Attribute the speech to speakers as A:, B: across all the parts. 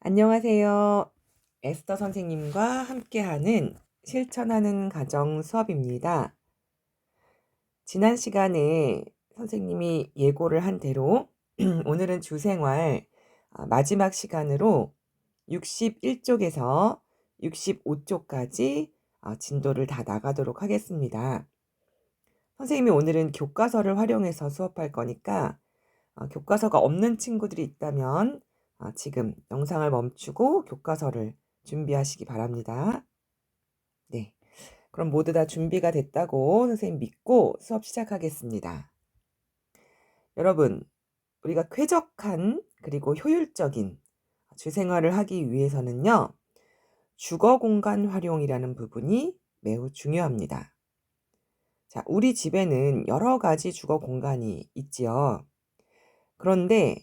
A: 안녕하세요. 에스더 선생님과 함께하는 실천하는 가정 수업입니다. 지난 시간에 선생님이 예고를 한 대로 오늘은 주생활 마지막 시간으로 61쪽에서 65쪽까지 진도를 다 나가도록 하겠습니다. 선생님이 오늘은 교과서를 활용해서 수업할 거니까 교과서가 없는 친구들이 있다면 지금 영상을 멈추고 교과서를 준비하시기 바랍니다. 네, 그럼 모두 다 준비가 됐다고 선생님 믿고 수업 시작하겠습니다. 여러분, 우리가 쾌적한 그리고 효율적인 주생활을 하기 위해서는요, 주거 공간 활용이라는 부분이 매우 중요합니다. 자, 우리 집에는 여러 가지 주거 공간이 있지요. 그런데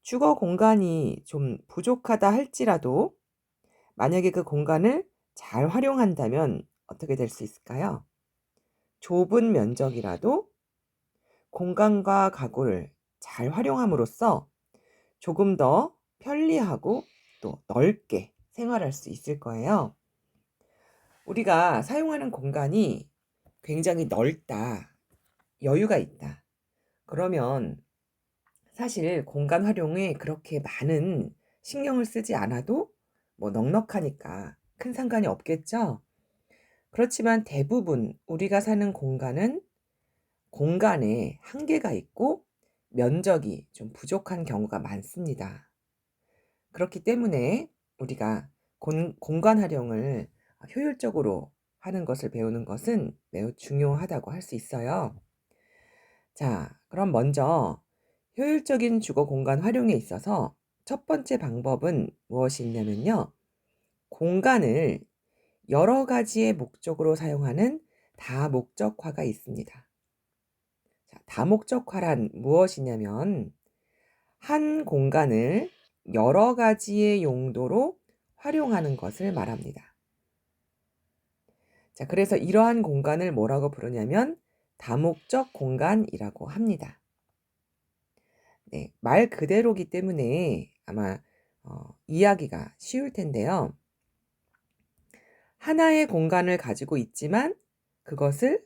A: 주거 공간이 좀 부족하다 할지라도 만약에 그 공간을 잘 활용한다면 어떻게 될 수 있을까요? 좁은 면적이라도 공간과 가구를 잘 활용함으로써 조금 더 편리하고 또 넓게 생활할 수 있을 거예요. 우리가 사용하는 공간이 굉장히 넓다, 여유가 있다. 그러면 사실 공간 활용에 그렇게 많은 신경을 쓰지 않아도 넉넉하니까 큰 상관이 없겠죠? 그렇지만 대부분 우리가 사는 공간은 공간에 한계가 있고 면적이 좀 부족한 경우가 많습니다. 그렇기 때문에 우리가 공간 활용을 효율적으로 하는 것을 배우는 것은 매우 중요하다고 할 수 있어요. 자, 그럼 먼저 효율적인 주거 공간 활용에 있어서 첫 번째 방법은 무엇이 있냐면요. 공간을 여러 가지의 목적으로 사용하는 다목적화가 있습니다. 자, 다목적화란 무엇이냐면 한 공간을 여러 가지의 용도로 활용하는 것을 말합니다. 자, 그래서 이러한 공간을 뭐라고 부르냐면 다목적 공간이라고 합니다. 네, 말 그대로기 때문에 아마 이해하기가 쉬울 텐데요. 하나의 공간을 가지고 있지만 그것을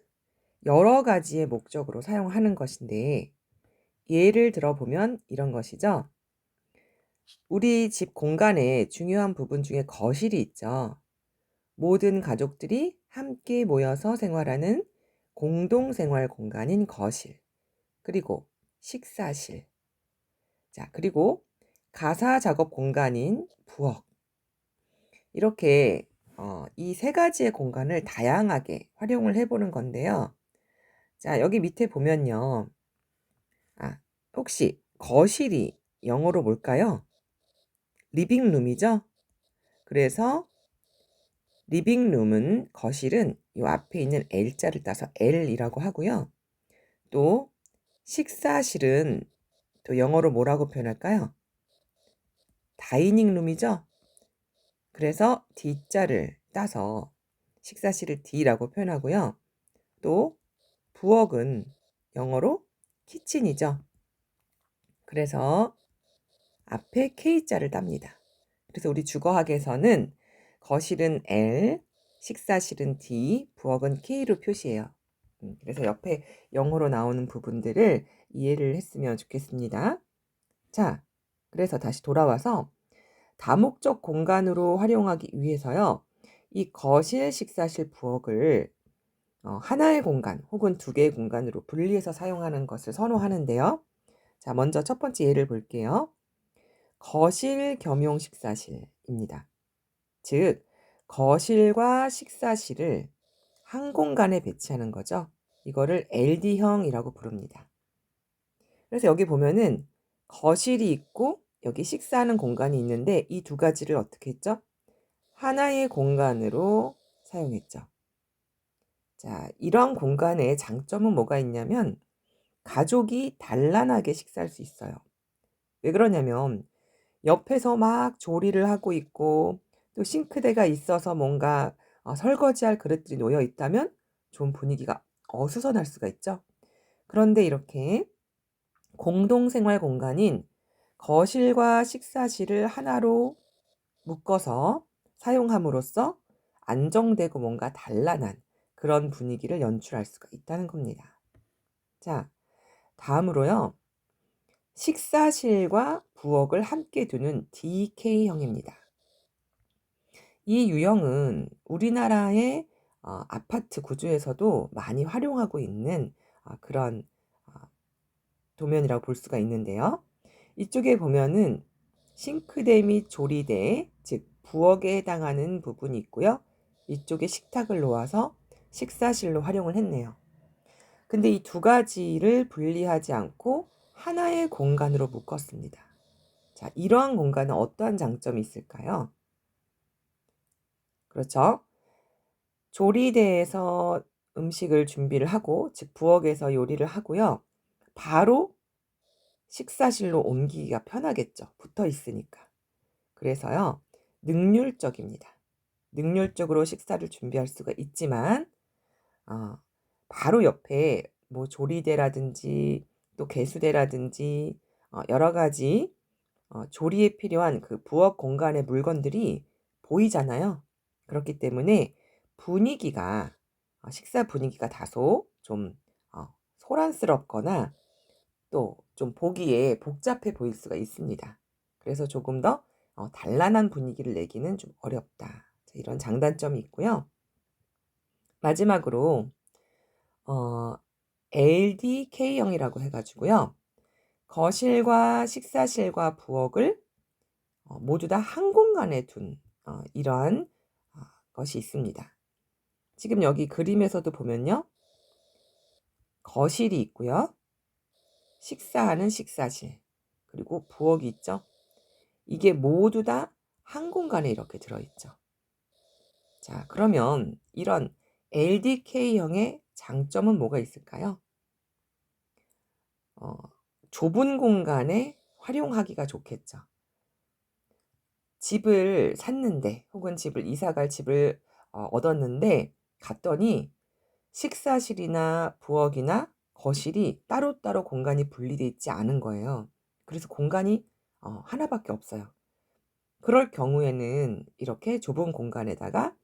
A: 여러 가지의 목적으로 사용하는 것인데 예를 들어보면 이런 것이죠. 우리 집 공간의 중요한 부분 중에 거실이 있죠. 모든 가족들이 함께 모여서 생활하는 공동생활 공간인 거실, 그리고 식사실, 자, 그리고 가사 작업 공간인 부엌. 이렇게 이 세 가지의 공간을 다양하게 활용을 해보는 건데요. 자, 여기 밑에 보면요. 혹시 거실이 영어로 뭘까요? 리빙룸이죠? 그래서 리빙룸은 거실은 이 앞에 있는 L자를 따서 L이라고 하고요. 또 식사실은 또 영어로 뭐라고 표현할까요? 다이닝룸이죠? 그래서 D자를 따서 식사실을 D라고 표현하고요. 또 부엌은 영어로 키친이죠. 그래서 앞에 K자를 땁니다. 그래서 우리 주거학에서는 거실은 L, 식사실은 D, 부엌은 K로 표시해요. 그래서 옆에 영어로 나오는 부분들을 이해를 했으면 좋겠습니다. 자, 그래서 다시 돌아와서 다목적 공간으로 활용하기 위해서요. 이 거실, 식사실, 부엌을 하나의 공간 혹은 두 개의 공간으로 분리해서 사용하는 것을 선호하는데요. 자, 먼저 첫 번째 예를 볼게요. 거실 겸용 식사실입니다. 즉, 거실과 식사실을 한 공간에 배치하는 거죠. 이거를 LD형이라고 부릅니다. 그래서 여기 보면은 거실이 있고 여기 식사하는 공간이 있는데 이 두 가지를 어떻게 했죠? 하나의 공간으로 사용했죠. 자, 이런 공간의 장점은 뭐가 있냐면 가족이 단란하게 식사할 수 있어요. 왜 그러냐면 옆에서 막 조리를 하고 있고 또 싱크대가 있어서 뭔가 설거지할 그릇들이 놓여 있다면 좀 분위기가 어수선할 수가 있죠. 그런데 이렇게 공동생활 공간인 거실과 식사실을 하나로 묶어서 사용함으로써 안정되고 뭔가 단란한 그런 분위기를 연출할 수가 있다는 겁니다. 자, 다음으로요. 식사실과 부엌을 함께 두는 DK형입니다. 이 유형은 우리나라의 아파트 구조에서도 많이 활용하고 있는 그런 어, 도면이라고 볼 수가 있는데요. 이쪽에 보면은 싱크대 및 조리대, 즉 부엌에 해당하는 부분이 있고요. 이쪽에 식탁을 놓아서 식사실로 활용을 했네요. 근데 이 두 가지를 분리하지 않고 하나의 공간으로 묶었습니다. 자, 이러한 공간은 어떠한 장점이 있을까요? 그렇죠. 조리대에서 음식을 준비를 하고, 즉 부엌에서 요리를 하고요. 바로 식사실로 옮기기가 편하겠죠. 붙어 있으니까. 그래서요. 능률적입니다. 능률적으로 식사를 준비할 수가 있지만 어, 바로 옆에 뭐 조리대라든지 또 개수대라든지 여러 가지 조리에 필요한 그 부엌 공간의 물건들이 보이잖아요. 그렇기 때문에 분위기가 식사 분위기가 다소 좀 소란스럽거나 또 좀 보기에 복잡해 보일 수가 있습니다. 그래서 조금 더 단란한 분위기를 내기는 좀 어렵다. 자, 이런 장단점이 있고요. 마지막으로 LDK형이라고 해가지고요. 거실과 식사실과 부엌을 모두 다 한 공간에 둔 이러한 것이 있습니다. 지금 여기 그림에서도 보면요. 거실이 있고요. 식사하는 식사실, 그리고 부엌이 있죠. 이게 모두 다 한 공간에 이렇게 들어있죠. 자, 그러면 이런 LDK형의 장점은 뭐가 있을까요? 좁은 공간에 활용하기가 좋겠죠. 집을 샀는데 혹은 집을 이사갈 집을 얻었는데 갔더니 식사실이나 부엌이나 거실이 따로따로 공간이 분리되어 있지 않은 거예요. 그래서 공간이 하나밖에 없어요. 그럴 경우에는 이렇게 좁은 공간에다가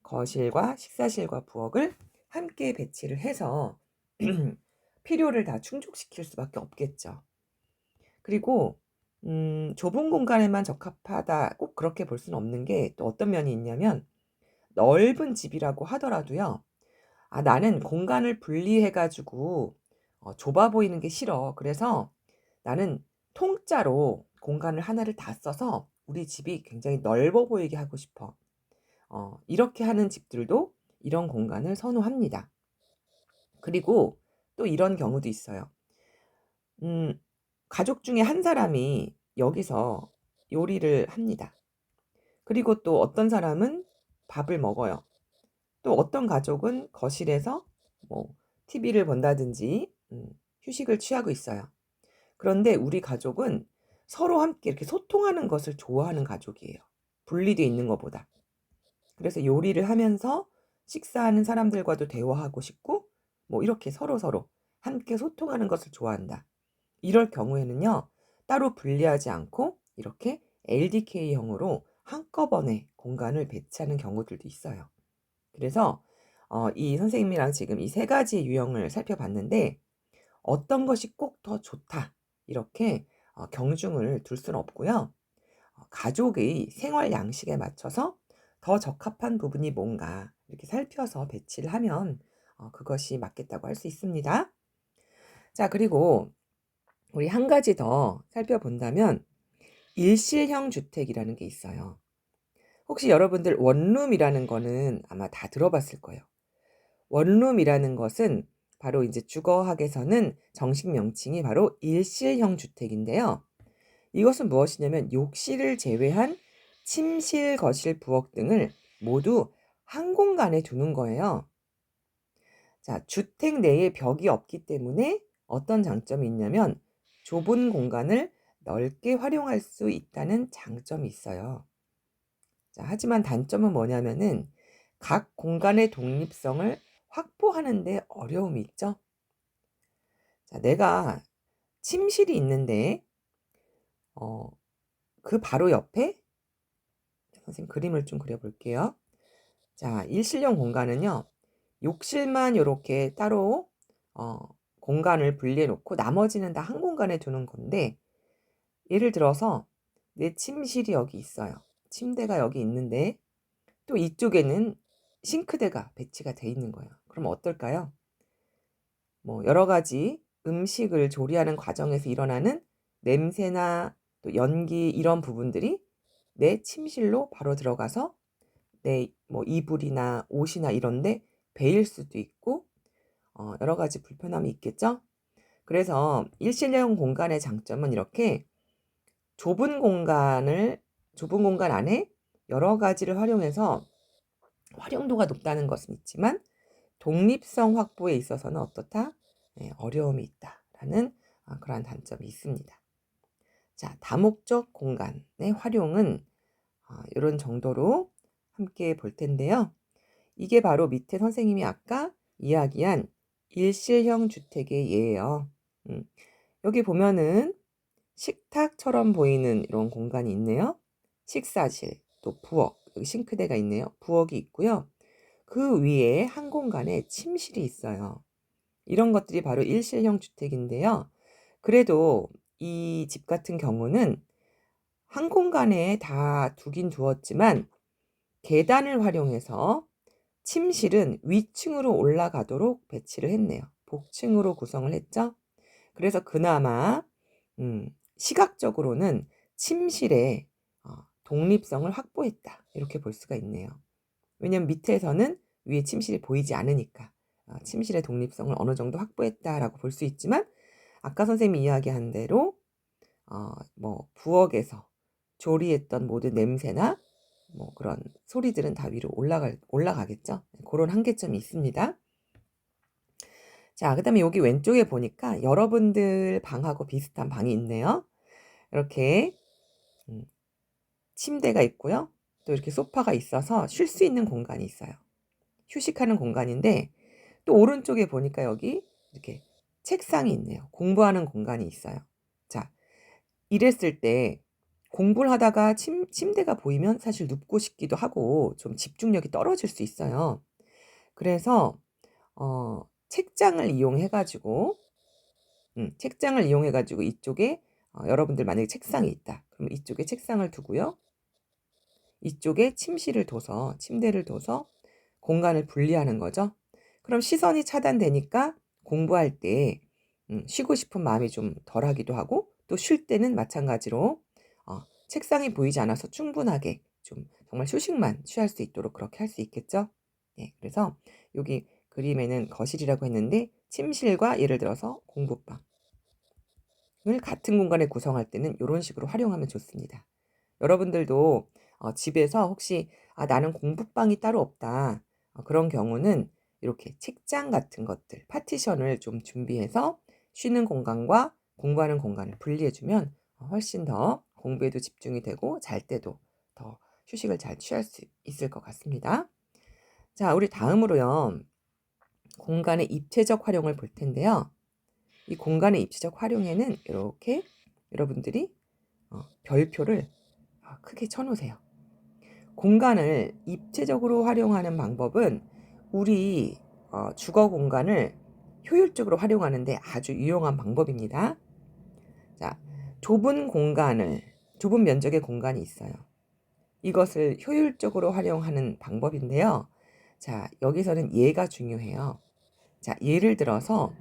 A: 거실과 식사실과 부엌을 함께 배치를 해서 필요를 다 충족시킬 수밖에 없겠죠. 그리고 좁은 공간에만 적합하다 꼭 그렇게 볼 수는 없는 게 또 어떤 면이 있냐면 넓은 집이라고 하더라도요. 나는 공간을 분리해 가지고 좁아 보이는 게 싫어. 그래서 나는 통짜로 공간을 하나를 다 써서 우리 집이 굉장히 넓어 보이게 하고 싶어. 이렇게 하는 집들도 이런 공간을 선호합니다. 그리고 또 이런 경우도 있어요. 음 가족 중에 한 사람이 여기서 요리를 합니다. 그리고 또 어떤 사람은 밥을 먹어요. 또 어떤 가족은 거실에서 뭐 TV를 본다든지 휴식을 취하고 있어요. 그런데 우리 가족은 서로 함께 이렇게 소통하는 것을 좋아하는 가족이에요. 분리되어 있는 것보다. 그래서 요리를 하면서 식사하는 사람들과도 대화하고 싶고 뭐 이렇게 서로서로 함께 소통하는 것을 좋아한다. 이럴 경우에는요. 따로 분리하지 않고 이렇게 LDK형으로 한꺼번에 공간을 배치하는 경우들도 있어요. 그래서 이 선생님이랑 지금 이 세 가지 유형을 살펴봤는데 어떤 것이 꼭 더 좋다 이렇게 경중을 둘 수는 없고요. 가족의 생활 양식에 맞춰서 더 적합한 부분이 뭔가 이렇게 살펴서 배치를 하면 그것이 맞겠다고 할 수 있습니다. 자, 그리고 우리 한 가지 더 살펴본다면 일실형 주택이라는 게 있어요. 혹시 여러분들 원룸이라는 거는 아마 다 들어봤을 거예요. 원룸이라는 것은 바로 이제 주거학에서는 정식 명칭이 바로 일실형 주택인데요. 이것은 무엇이냐면 욕실을 제외한 침실, 거실, 부엌 등을 모두 한 공간에 두는 거예요. 자, 주택 내에 벽이 없기 때문에 어떤 장점이 있냐면 좁은 공간을 넓게 활용할 수 있다는 장점이 있어요. 자, 하지만 단점은 뭐냐면은 각 공간의 독립성을 확보하는 데 어려움이 있죠. 자, 내가 침실이 있는데 그 바로 옆에 선생님 그림을 좀 그려볼게요. 자, 일실용 공간은요. 욕실만 요렇게 따로 공간을 분리해 놓고 나머지는 다 한 공간에 두는 건데, 예를 들어서 내 침실이 여기 있어요. 침대가 여기 있는데 또 이쪽에는 싱크대가 배치가 돼 있는 거예요. 그럼 어떨까요? 뭐 여러 가지 음식을 조리하는 과정에서 일어나는 냄새나 또 연기 이런 부분들이 내 침실로 바로 들어가서 내 뭐 이불이나 옷이나 이런 데 베일 수도 있고 여러 가지 불편함이 있겠죠? 그래서 일실용 공간의 장점은 이렇게 좁은 공간 안에 여러 가지를 활용해서 활용도가 높다는 것은 있지만 독립성 확보에 있어서는 어떻다? 네, 어려움이 있다라는 그러한 단점이 있습니다. 자, 다목적 공간의 활용은 이런 정도로 함께 볼 텐데요. 이게 바로 밑에 선생님이 아까 이야기한 일실형 주택의 예예요. 여기 보면은 식탁처럼 보이는 이런 공간이 있네요. 식사실, 또 부엌, 여기 싱크대가 있네요. 부엌이 있고요. 그 위에 한 공간에 침실이 있어요. 이런 것들이 바로 일실형 주택인데요. 그래도 이 집 같은 경우는 한 공간에 다 두긴 두었지만 계단을 활용해서 침실은 위층으로 올라가도록 배치를 했네요. 복층으로 구성을 했죠. 그래서 그나마 시각적으로는 침실의 독립성을 확보했다. 이렇게 볼 수가 있네요. 왜냐면 밑에서는 위에 침실이 보이지 않으니까 침실의 독립성을 어느 정도 확보했다라고 볼 수 있지만, 아까 선생님이 이야기한 대로 뭐 부엌에서 조리했던 모든 냄새나 뭐 그런 소리들은 다 위로 올라가겠죠. 그런 한계점이 있습니다. 자, 그다음에 여기 왼쪽에 보니까 여러분들 방하고 비슷한 방이 있네요. 이렇게 침대가 있고요. 또 이렇게 소파가 있어서 쉴 수 있는 공간이 있어요. 휴식하는 공간인데, 또 오른쪽에 보니까 여기 이렇게 책상이 있네요. 공부하는 공간이 있어요. 자, 이랬을 때 공부를 하다가 침대가 보이면 사실 눕고 싶기도 하고 좀 집중력이 떨어질 수 있어요. 그래서 책장을 이용해 가지고 이쪽에 여러분들 만약에 책상이 있다. 그럼 이쪽에 책상을 두고요. 이쪽에 침대를 둬서 공간을 분리하는 거죠. 그럼 시선이 차단되니까 공부할 때 쉬고 싶은 마음이 좀 덜하기도 하고, 또 쉴 때는 마찬가지로 책상이 보이지 않아서 충분하게 좀 정말 휴식만 취할 수 있도록 그렇게 할 수 있겠죠. 네, 그래서 여기 그림에는 거실이라고 했는데 침실과 예를 들어서 공부방을 같은 공간에 구성할 때는 이런 식으로 활용하면 좋습니다. 여러분들도 집에서 혹시 나는 공부방이 따로 없다, 그런 경우는 이렇게 책장 같은 것들, 파티션을 좀 준비해서 쉬는 공간과 공부하는 공간을 분리해주면 훨씬 더 공부에도 집중이 되고 잘 때도 더 휴식을 잘 취할 수 있을 것 같습니다. 자, 우리 다음으로요. 공간의 입체적 활용을 볼 텐데요. 이 공간의 입체적 활용에는 이렇게 여러분들이 별표를 크게 쳐놓으세요. 공간을 입체적으로 활용하는 방법은 우리 주거 공간을 효율적으로 활용하는데 아주 유용한 방법입니다. 자, 좁은 면적의 공간이 있어요. 이것을 효율적으로 활용하는 방법인데요. 자, 여기서는 예가 중요해요. 자, 예를 들어서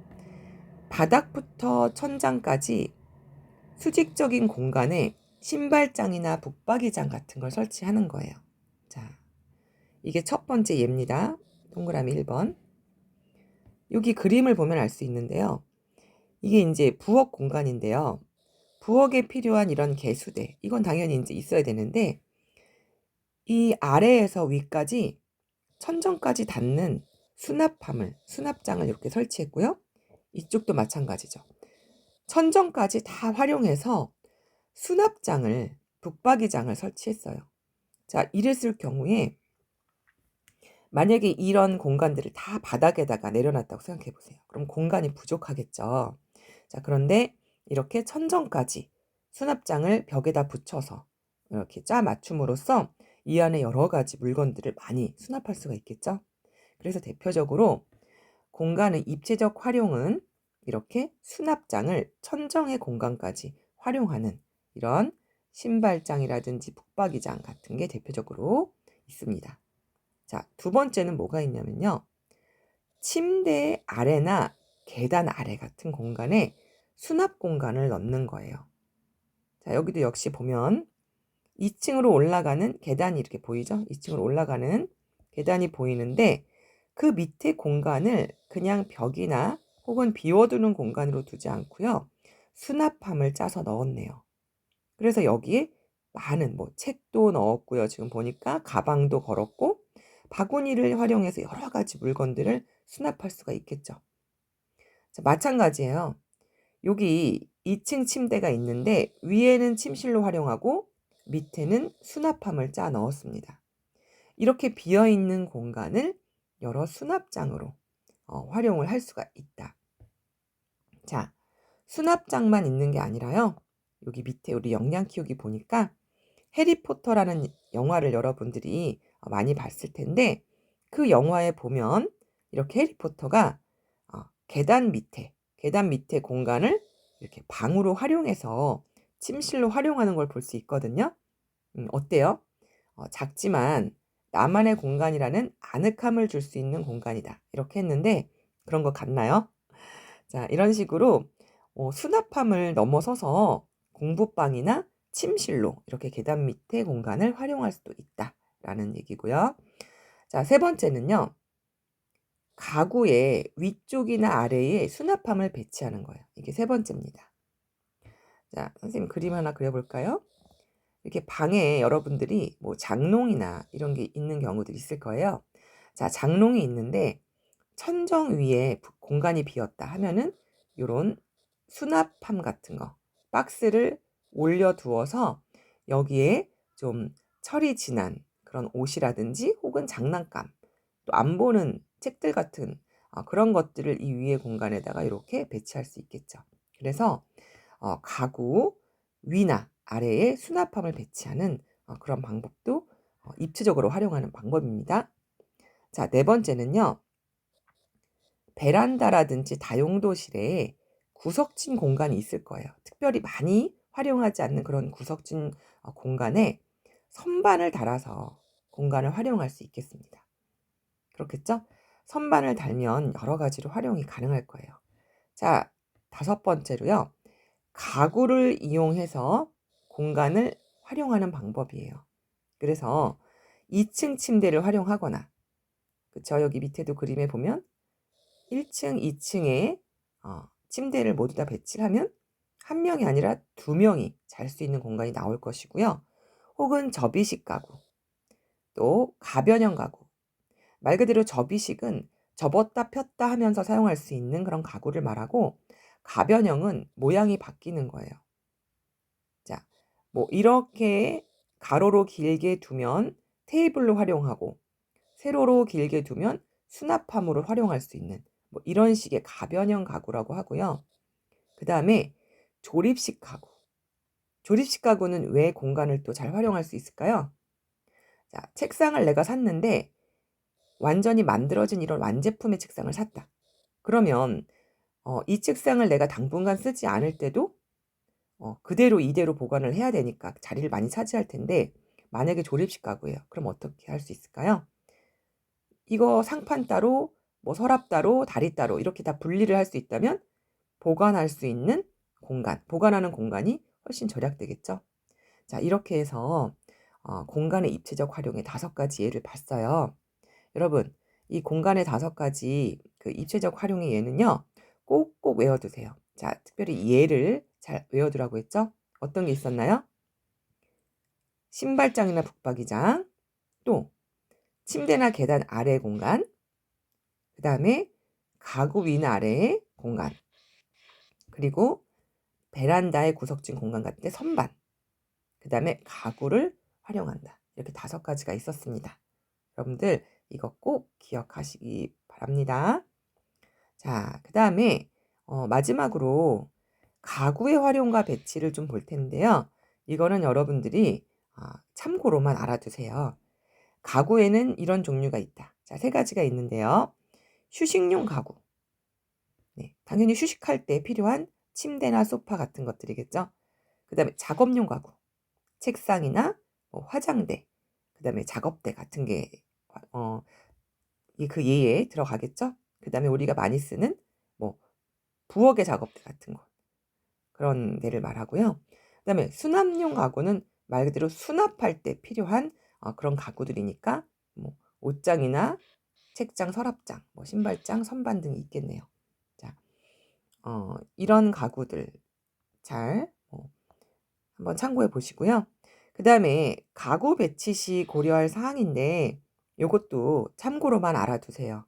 A: 바닥부터 천장까지 수직적인 공간에 신발장이나 붙박이장 같은 걸 설치하는 거예요. 자, 이게 첫 번째 예입니다. 동그라미 1번. 여기 그림을 보면 알 수 있는데요. 이게 이제 부엌 공간인데요. 부엌에 필요한 이런 개수대, 이건 당연히 이제 있어야 되는데, 이 아래에서 위까지 천정까지 닿는 수납장을 이렇게 설치했고요. 이쪽도 마찬가지죠. 천정까지 다 활용해서 붙박이장을 설치했어요. 자, 이랬을 경우에 만약에 이런 공간들을 다 바닥에다가 내려놨다고 생각해 보세요. 그럼 공간이 부족하겠죠. 자, 그런데 이렇게 천정까지 수납장을 벽에다 붙여서 이렇게 짜 맞춤으로써 이 안에 여러 가지 물건들을 많이 수납할 수가 있겠죠. 그래서 대표적으로 공간의 입체적 활용은 이렇게 수납장을 천정의 공간까지 활용하는 이런 신발장이라든지 북박이장 같은 게 대표적으로 있습니다. 자, 두 번째는 뭐가 있냐면요. 침대 아래나 계단 아래 같은 공간에 수납 공간을 넣는 거예요. 자, 여기도 역시 보면 2층으로 올라가는 계단이 이렇게 보이죠? 2층으로 올라가는 계단이 보이는데 그 밑에 공간을 그냥 벽이나 혹은 비워두는 공간으로 두지 않고요. 수납함을 짜서 넣었네요. 그래서 여기에 많은 책도 넣었고요. 지금 보니까 가방도 걸었고 바구니를 활용해서 여러 가지 물건들을 수납할 수가 있겠죠. 자, 마찬가지예요. 여기 2층 침대가 있는데 위에는 침실로 활용하고 밑에는 수납함을 짜 넣었습니다. 이렇게 비어있는 공간을 여러 수납장으로 활용을 할 수가 있다. 자, 수납장만 있는 게 아니라요. 여기 밑에 우리 역량 키우기 보니까 해리포터라는 영화를 여러분들이 많이 봤을 텐데 그 영화에 보면 이렇게 해리포터가 계단 밑에 공간을 이렇게 방으로 활용해서 침실로 활용하는 걸 볼 수 있거든요. 어때요? 작지만 나만의 공간이라는 아늑함을 줄 수 있는 공간이다. 이렇게 했는데 그런 것 같나요? 자, 이런 식으로 수납함을 넘어서서 공부방이나 침실로 이렇게 계단 밑에 공간을 활용할 수도 있다라는 얘기고요. 자, 세 번째는요. 가구의 위쪽이나 아래에 수납함을 배치하는 거예요. 이게 세 번째입니다. 자, 선생님 그림 하나 그려볼까요? 이렇게 방에 여러분들이 장롱이나 이런 게 있는 경우들이 있을 거예요. 자, 장롱이 있는데 천정 위에 공간이 비었다 하면은 요런 수납함 같은 거, 박스를 올려두어서 여기에 좀 철이 지난 그런 옷이라든지 혹은 장난감, 또 안 보는 책들 같은 그런 것들을 이 위에 공간에다가 이렇게 배치할 수 있겠죠. 그래서 가구 위나 아래에 수납함을 배치하는 그런 방법도 입체적으로 활용하는 방법입니다. 자, 네 번째는요. 베란다라든지 다용도실에 구석진 공간이 있을 거예요. 특별히 많이 활용하지 않는 그런 구석진 공간에 선반을 달아서 공간을 활용할 수 있겠습니다. 그렇겠죠? 선반을 달면 여러 가지로 활용이 가능할 거예요. 자, 다섯 번째로요. 가구를 이용해서 공간을 활용하는 방법이에요. 그래서 2층 침대를 활용하거나, 그쵸? 여기 밑에도 그림에 보면 1층, 2층에 침대를 모두 다 배치를 하면 한 명이 아니라 두 명이 잘 수 있는 공간이 나올 것이고요. 혹은 접이식 가구, 또 가변형 가구. 말 그대로 접이식은 접었다 폈다 하면서 사용할 수 있는 그런 가구를 말하고 가변형은 모양이 바뀌는 거예요. 자, 이렇게 가로로 길게 두면 테이블로 활용하고 세로로 길게 두면 수납함으로 활용할 수 있는 이런 식의 가변형 가구라고 하고요. 그 다음에 조립식 가구. 조립식 가구는 왜 공간을 또 잘 활용할 수 있을까요? 자, 책상을 내가 샀는데 완전히 만들어진 이런 완제품의 책상을 샀다. 그러면 이 책상을 내가 당분간 쓰지 않을 때도 그대로 이대로 보관을 해야 되니까 자리를 많이 차지할 텐데 만약에 조립식 가구예요. 그럼 어떻게 할 수 있을까요? 이거 상판 따로, 서랍 따로, 다리 따로 이렇게 다 분리를 할 수 있다면 보관할 수 있는 공간, 보관하는 공간이 훨씬 절약되겠죠. 자, 이렇게 해서 공간의 입체적 활용의 5가지 예를 봤어요. 여러분, 이 공간의 5가지 그 입체적 활용의 예는요. 꼭꼭 외워두세요. 자, 특별히 이 예를 잘 외워두라고 했죠. 어떤 게 있었나요? 신발장이나 북박이장, 또 침대나 계단 아래 공간, 그 다음에 가구 위나 아래의 공간, 그리고 베란다의 구석진 공간 같은 데 선반, 그 다음에 가구를 활용한다. 이렇게 5가지가 있었습니다. 여러분들 이거 꼭 기억하시기 바랍니다. 자, 그 다음에 마지막으로 가구의 활용과 배치를 좀 볼 텐데요. 이거는 여러분들이 참고로만 알아두세요. 가구에는 이런 종류가 있다. 자, 3가지가 있는데요. 휴식용 가구. 네, 당연히 휴식할 때 필요한 침대나 소파 같은 것들이겠죠. 그다음에 작업용 가구. 책상이나 뭐 화장대, 그다음에 작업대 같은 게 어 그 예에 들어가겠죠. 그다음에 우리가 많이 쓰는 뭐 부엌의 작업대 같은 거, 그런 데를 말하고요. 그다음에 수납용 가구는 말 그대로 수납할 때 필요한 그런 가구들이니까 뭐 옷장이나 책장, 서랍장, 뭐 신발장, 선반 등이 있겠네요. 자, 이런 가구들 잘 한번 참고해 보시고요. 그다음에 가구 배치 시 고려할 사항인데 요것도 참고로만 알아두세요.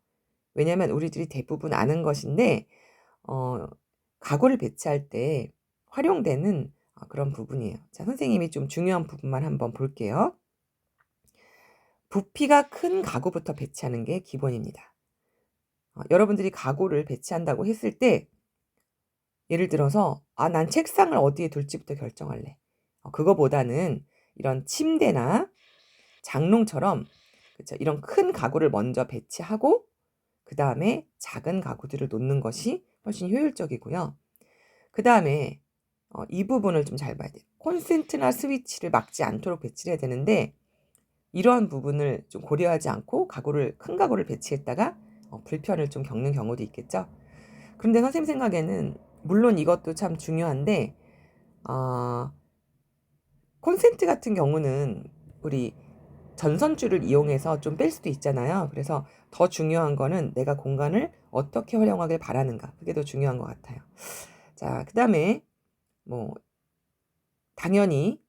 A: 왜냐하면 우리들이 대부분 아는 것인데 어 가구를 배치할 때 활용되는 그런 부분이에요. 자, 선생님이 좀 중요한 부분만 한번 볼게요. 부피가 큰 가구부터 배치하는 게 기본입니다. 여러분들이 가구를 배치한다고 했을 때 예를 들어서 '난 책상을 어디에 둘지부터 결정할래.' 그거보다는 이런 침대나 장롱처럼, 그쵸, 이런 큰 가구를 먼저 배치하고 그다음에 작은 가구들을 놓는 것이 훨씬 효율적이고요. 그다음에 이 부분을 좀 잘 봐야 돼요. 콘센트나 스위치를 막지 않도록 배치를 해야 되는데 이러한 부분을 좀 고려하지 않고 큰 가구를 배치했다가 불편을 좀 겪는 경우도 있겠죠. 그런데 선생님 생각에는 물론 이것도 참 중요한데 어 콘센트 같은 경우는 우리 전선줄을 이용해서 좀 뺄 수도 있잖아요. 그래서 더 중요한 거는 내가 공간을 어떻게 활용하길 바라는가. 그게 더 중요한 것 같아요. 자, 그다음에 뭐 당연히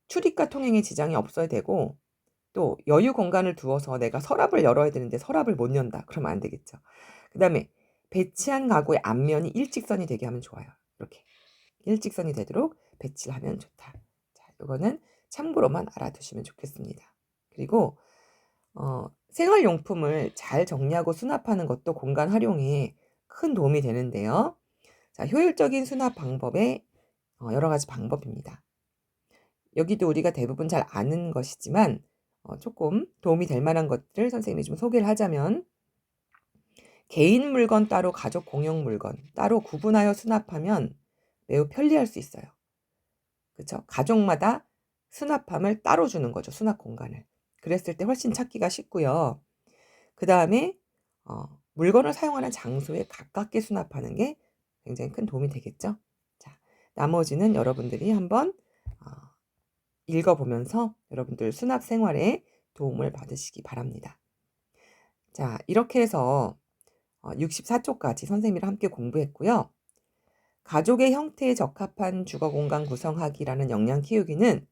A: 출입과 통행에 지장이 없어야 되고 또 여유 공간을 두어서 내가 서랍을 열어야 되는데 서랍을 못 연다. 그러면 안 되겠죠. 그다음에 배치한 가구의 앞면이 일직선이 되게 하면 좋아요. 이렇게 일직선이 되도록 배치를 하면 좋다. 자, 요거는 참고로만 알아두시면 좋겠습니다. 그리고 생활용품을 잘 정리하고 수납하는 것도 공간 활용에 큰 도움이 되는데요. 자, 효율적인 수납 방법의 여러 가지 방법입니다. 여기도 우리가 대부분 잘 아는 것이지만 조금 도움이 될 만한 것들을 선생님이 좀 소개를 하자면 개인 물건 따로 가족 공용 물건 따로 구분하여 수납하면 매우 편리할 수 있어요. 그쵸? 가족마다 수납함을 따로 주는 거죠, 수납 공간을. 그랬을 때 훨씬 찾기가 쉽고요. 그다음에 물건을 사용하는 장소에 가깝게 수납하는 게 굉장히 큰 도움이 되겠죠. 자, 나머지는 여러분들이 한번 어 읽어 보면서 여러분들 수납 생활에 도움을 받으시기 바랍니다. 자, 이렇게 해서 64쪽까지 선생님이랑 함께 공부했고요. 가족의 형태에 적합한 주거 공간 구성하기라는 역량 키우기는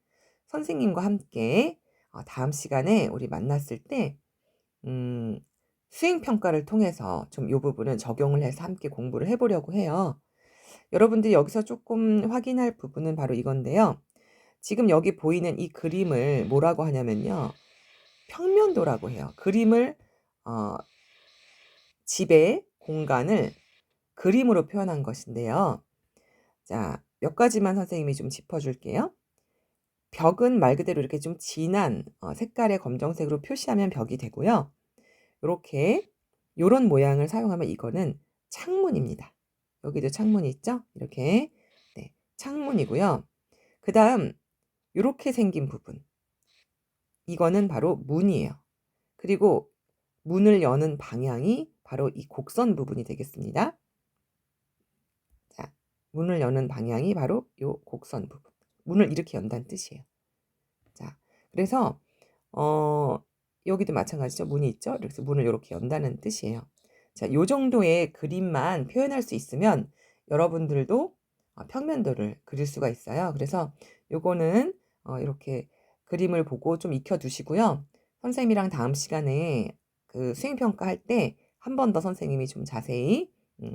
A: 선생님과 함께 다음 시간에 우리 만났을 때 수행 평가를 통해서 좀 요 부분은 적용을 해서 함께 공부를 해 보려고 해요. 여러분들이 여기서 조금 확인할 부분은 바로 이건데요. 지금 여기 보이는 이 그림을 뭐라고 하냐면요, 평면도라고 해요. 그림을 어 집의 공간을 그림으로 표현한 것인데요. 자, 몇 가지만 선생님이 좀 짚어 줄게요. 벽은 말 그대로 이렇게 좀 진한 색깔의 검정색으로 표시하면 벽이 되고요. 요렇게 요런 모양을 사용하면 이거는 창문입니다. 여기도 창문이 있죠? 이렇게. 네, 창문이고요. 그다음 요렇게 생긴 부분, 이거는 바로 문이에요. 그리고 문을 여는 방향이 바로 이 곡선 부분이 되겠습니다. 자, 문을 여는 방향이 바로 요 곡선 부분. 문을 이렇게 연다는 뜻이에요. 자, 그래서 여기도 마찬가지죠. 문이 있죠. 그래서 문을 요렇게 연다는 뜻이에요. 자, 요 정도의 그림만 표현할 수 있으면 여러분들도 평면도를 그릴 수가 있어요. 그래서 요거는 이렇게 그림을 보고 좀 익혀 두시고요. 선생님이랑 다음 시간에 그 수행 평가할 때 한 번 더 선생님이 좀 자세히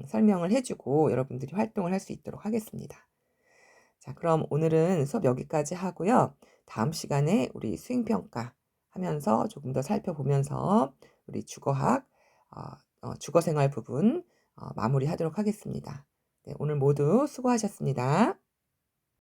A: 설명을 해 주고 여러분들이 활동을 할 수 있도록 하겠습니다. 자, 그럼 오늘은 수업 여기까지 하고요. 다음 시간에 우리 수행 평가 하면서 조금 더 살펴보면서 우리 주거학 주거 생활 부분 마무리하도록 하겠습니다. 네, 오늘 모두 수고하셨습니다.